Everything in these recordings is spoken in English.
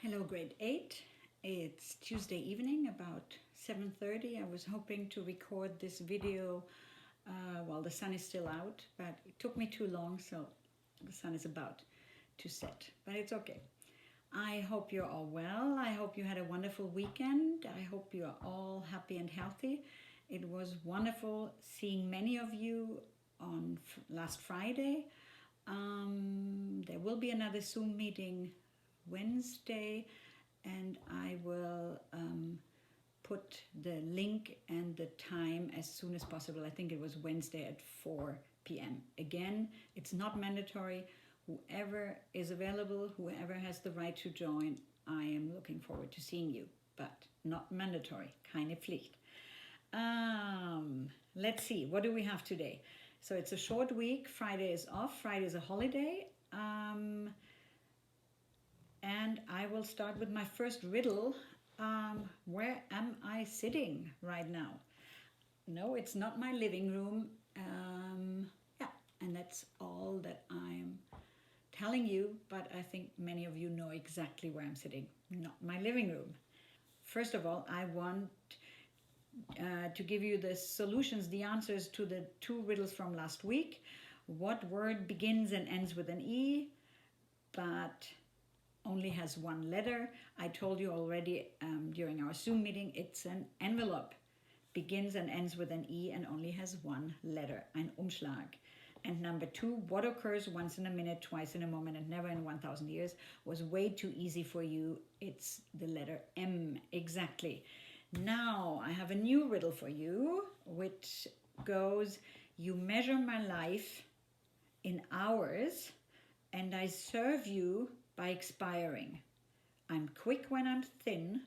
Hello, grade 8. It's Tuesday evening, about 7:30. I was hoping to record this video while the sun is still out, but it took me too long, so the sun is about to set. But it's okay. I hope you're all well. I hope you had a wonderful weekend. I hope you are all happy and healthy. It was wonderful seeing many of you on last Friday. There will be another Zoom meeting Wednesday, and I will put the link and the time as soon as possible. I think it was Wednesday at 4 p.m. Again, it's not mandatory. Whoever is available, whoever has the right to join, I am looking forward to seeing you, but not mandatory. Keine Pflicht. Let's see, what do we have today? So it's a short week. Friday is off. Friday is a holiday. And I will start with my first riddle. Where am I sitting right now? No, it's not my living room. And that's all that I'm telling you, but I think many of you know exactly where I'm sitting. Not my living room. First of all, I want to give you the solutions, the answers to the two riddles from last week. What word begins and ends with an E, but only has one letter? I told you already during our Zoom meeting, it's an envelope. Begins and ends with an E and only has one letter, ein Umschlag. And number two, what occurs once in a minute, twice in a moment, and never in 1,000 years, was way too easy for you. It's the letter M, exactly. Now I have a new riddle for you, which goes, you measure my life in hours, and I serve you by expiring. I'm quick when I'm thin,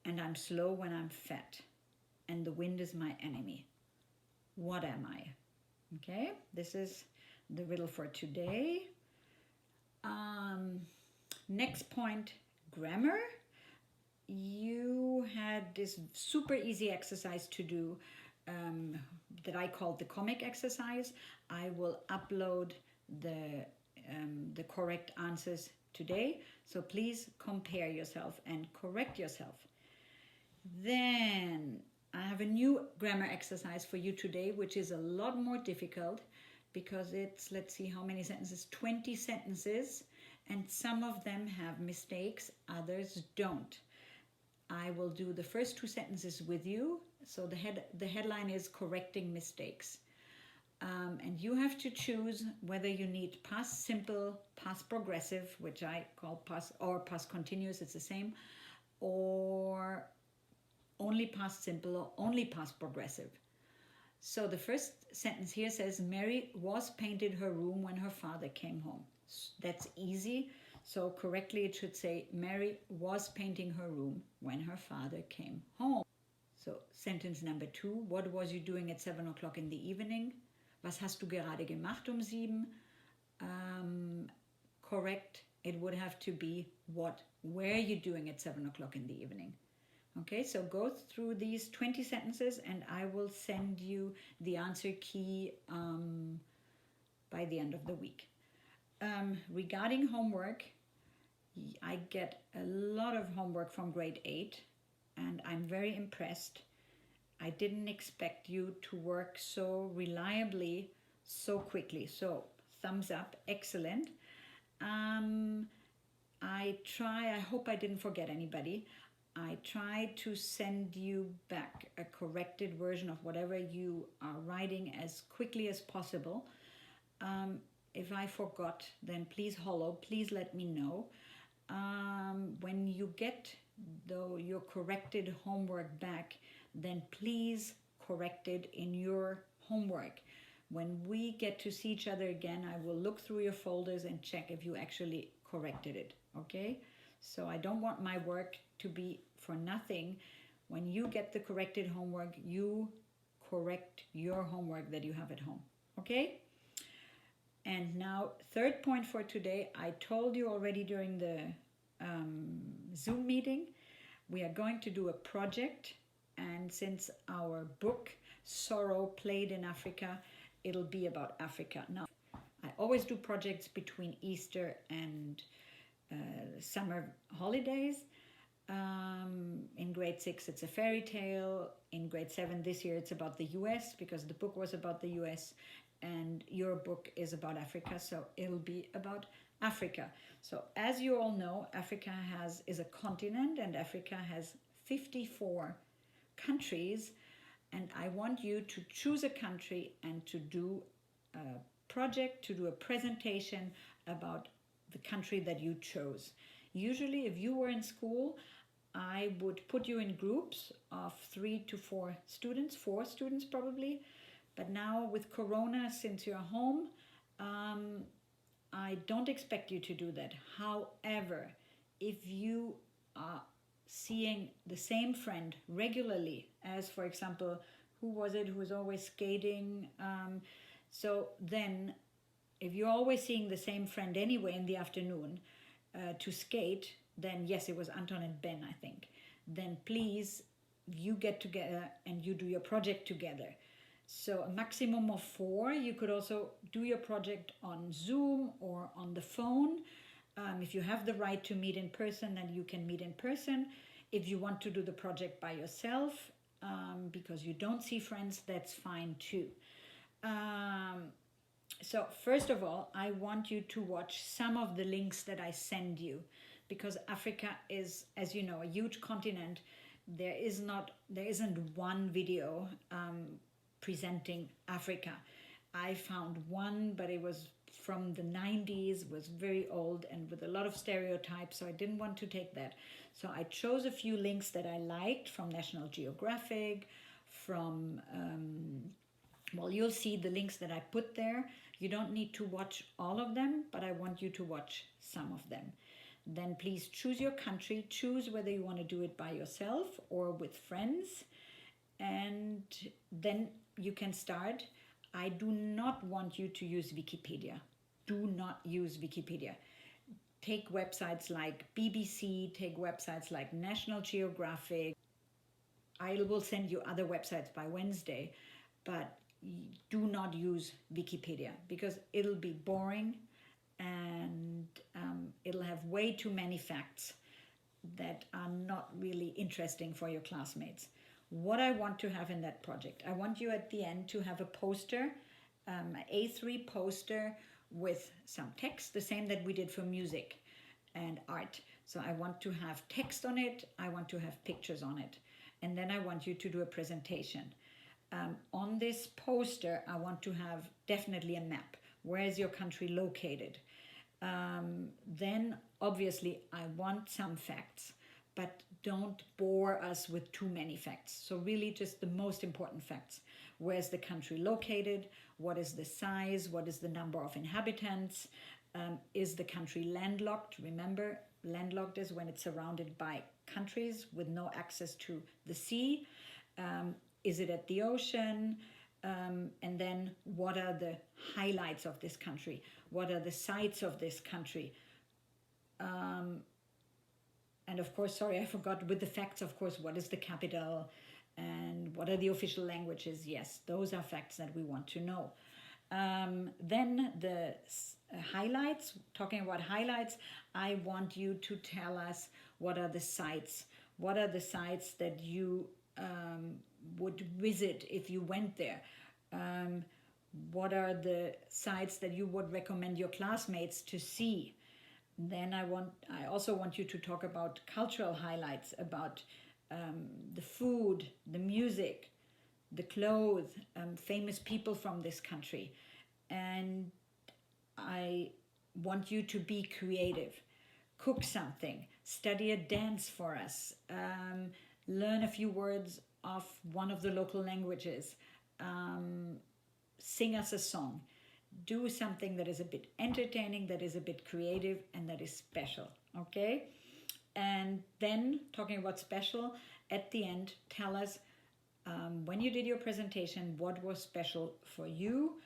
and I'm slow when I'm fat, and the wind is my enemy. What am I? Okay, this is the riddle for today. Next point, grammar. You had this super easy exercise to do that I called the comic exercise. I will upload the correct answers today, so please compare yourself and correct yourself. Then I have a new grammar exercise for you today, which is a lot more difficult because it's, let's see how many sentences, 20 sentences, and some of them have mistakes, others don't. I will do the first two sentences with you. So the headline is correcting mistakes. And you have to choose whether you need past simple, past progressive, which I call past, or past continuous, it's the same, or only past simple or only past progressive. So the first sentence here says, Mary was painted her room when her father came home. That's easy. So correctly it should say, Mary was painting her room when her father came home. So sentence number two, what was you doing at 7 o'clock in the evening? Was hast du gerade gemacht 7? Correct, it would have to be, what were you doing at 7 o'clock in the evening? Okay, so go through these 20 sentences and I will send you the answer key by the end of the week. Regarding homework, I get a lot of homework from grade 8 and I'm very impressed. I didn't expect you to work so reliably, so quickly. So thumbs up, excellent. I hope I didn't forget anybody. I try to send you back a corrected version of whatever you are writing as quickly as possible. If I forgot, then please let me know. When you get your corrected homework back, then please correct it in your homework. When we get to see each other again, I will look through your folders and check if you actually corrected it, okay? So I don't want my work to be for nothing. When you get the corrected homework, you correct your homework that you have at home, okay? And now, third point for today, I told you already during the Zoom meeting, we are going to do a project. And since our book, Sorrow Played in Africa, it'll be about Africa. Now, I always do projects between Easter and summer holidays. In grade 6, it's a fairy tale. In grade 7 this year, it's about the US because the book was about the US, and your book is about Africa, so it'll be about Africa. So as you all know, Africa is a continent, and Africa has 54 countries, and I want you to choose a country and to do a project, to do a presentation about the country that you chose. Usually, if you were in school, I would put you in groups of 3 to 4 students, 4 students probably. But now with Corona, since you're home, I don't expect you to do that. However, if you are seeing the same friend regularly, as for example, who was it who was always skating? So then, if you're always seeing the same friend anyway in the afternoon to skate, then yes, it was Anton and Ben, I think. Then please, you get together and you do your project together. So a maximum of 4. You could also do your project on Zoom or on the phone. If you have the right to meet in person, then you can meet in person. If you want to do the project by yourself, because you don't see friends, that's fine too. So first of all, I want you to watch some of the links that I send you, because Africa is, as you know, a huge continent. There isn't one video presenting Africa. I found one, but it was from the 90s, was very old and with a lot of stereotypes, so I didn't want to take that. So I chose a few links that I liked from National Geographic, from, well, you'll see the links that I put there. You don't need to watch all of them, but I want you to watch some of them. Then please choose your country, choose whether you want to do it by yourself or with friends, and then you can start. I do not want you to use Wikipedia. Do not use Wikipedia. Take websites like BBC, take websites like National Geographic. I will send you other websites by Wednesday, but do not use Wikipedia because it'll be boring and it'll have way too many facts that are not really interesting for your classmates. What I want to have in that project, I want you at the end to have a poster, an A3 poster with some text, the same that we did for music and art. So I want to have text on it, I want to have pictures on it, and then I want you to do a presentation. On this poster, I want to have definitely a map. Where is your country located? Then obviously I want some facts, but don't bore us with too many facts. So really just the most important facts. Where's the country located? What is the size? What is the number of inhabitants? Is the country landlocked? Remember, landlocked is when it's surrounded by countries with no access to the sea. Is it at the ocean? And then what are the highlights of this country? What are the sights of this country? And of course, sorry, I forgot with the facts, of course, what is the capital and what are the official languages? Yes, those are facts that we want to know. Then the highlights, talking about highlights, I want you to tell us what are the sites. What are the sites that you would visit if you went there? What are the sites that you would recommend your classmates to see? Then I also want you to talk about cultural highlights, about the food, the music, the clothes, famous people from this country. And I want you to be creative. Cook something, study a dance for us, learn a few words of one of the local languages, sing us a song. Do something that is a bit entertaining, that is a bit creative, and that is special, okay? And then, talking about special, at the end, tell us when you did your presentation, what was special for you,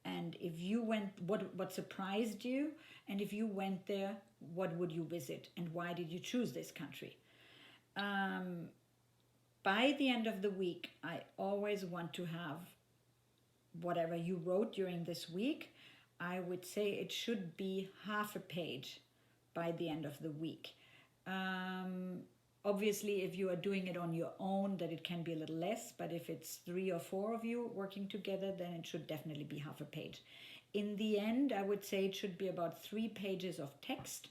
and if you went, what surprised you, and if you went there, what would you visit, and why did you choose this country? By the end of the week, I always want to have whatever you wrote during this week. I would say it should be half a page by the end of the week. Obviously, if you are doing it on your own, that it can be a little less, but if it's 3 or 4 of you working together, then it should definitely be half a page. In the end, I would say it should be about 3 pages of text.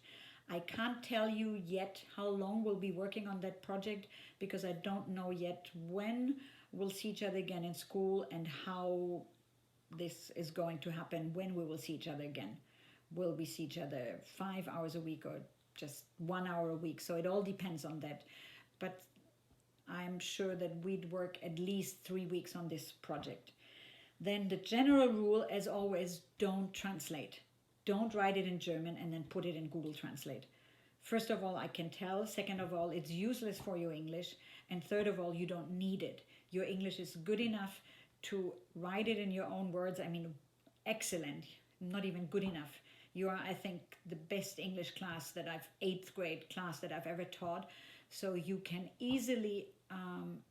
I can't tell you yet how long we'll be working on that project because I don't know yet when we'll see each other again in school and how this is going to happen, when we will see each other again. Will we see each other 5 hours a week or just 1 hour a week? So it all depends on that. But I'm sure that we'd work at least 3 weeks on this project. Then the general rule, as always, don't translate. Don't write it in German and then put it in Google Translate. First of all, I can tell. Second of all, it's useless for your English. And third of all, you don't need it. Your English is good enough to write it in your own words. I mean, excellent, not even good enough. You are, I think, the best English class that I've, 8th grade class that I've ever taught. So you can easily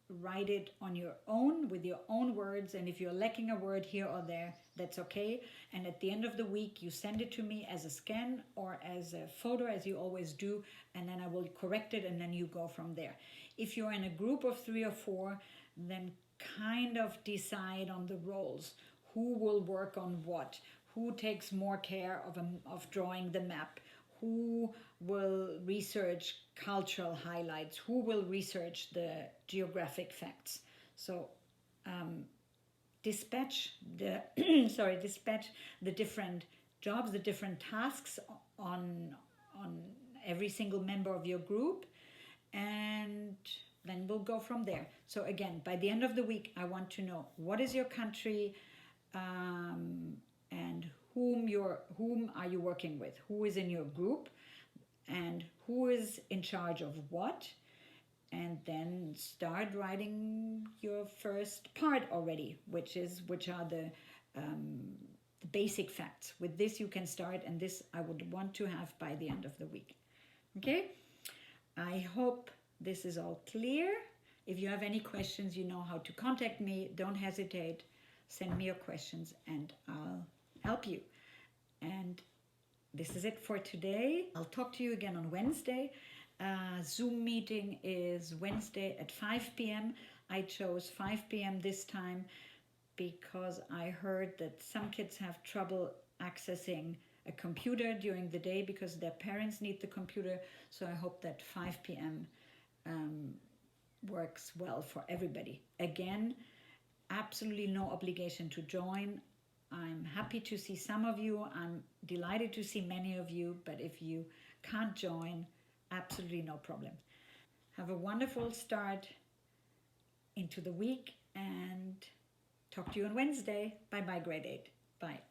write it on your own with your own words. And if you're lacking a word here or there, that's okay. And at the end of the week, you send it to me as a scan or as a photo, as you always do. And then I will correct it and then you go from there. If you're in a group of 3 or 4, then kind of decide on the roles. Who will work on what? Who takes more care of drawing the map? Who will research cultural highlights? Who will research the geographic facts? So dispatch the dispatch the different jobs, the different tasks on every single member of your group, and then we'll go from there. So again, by the end of the week, I want to know what is your country, and whom are you working with? Who is in your group, and who is in charge of what? And then start writing your first part already, which are the basic facts. With this you can start, and this I would want to have by the end of the week. Okay? I hope this is all clear. If you have any questions, you know how to contact me. Don't hesitate. Send me your questions and I'll help you. And this is it for today. I'll talk to you again on Wednesday. Zoom meeting is Wednesday at 5 p.m. I chose 5 p.m. this time because I heard that some kids have trouble accessing a computer during the day because their parents need the computer. So I hope that 5 p.m. Works well for everybody. Again, absolutely no obligation to join. I'm happy to see some of you. I'm delighted to see many of you, but if you can't join, absolutely no problem. Have a wonderful start into the week and talk to you on Wednesday. Bye-bye, grade 8. Bye.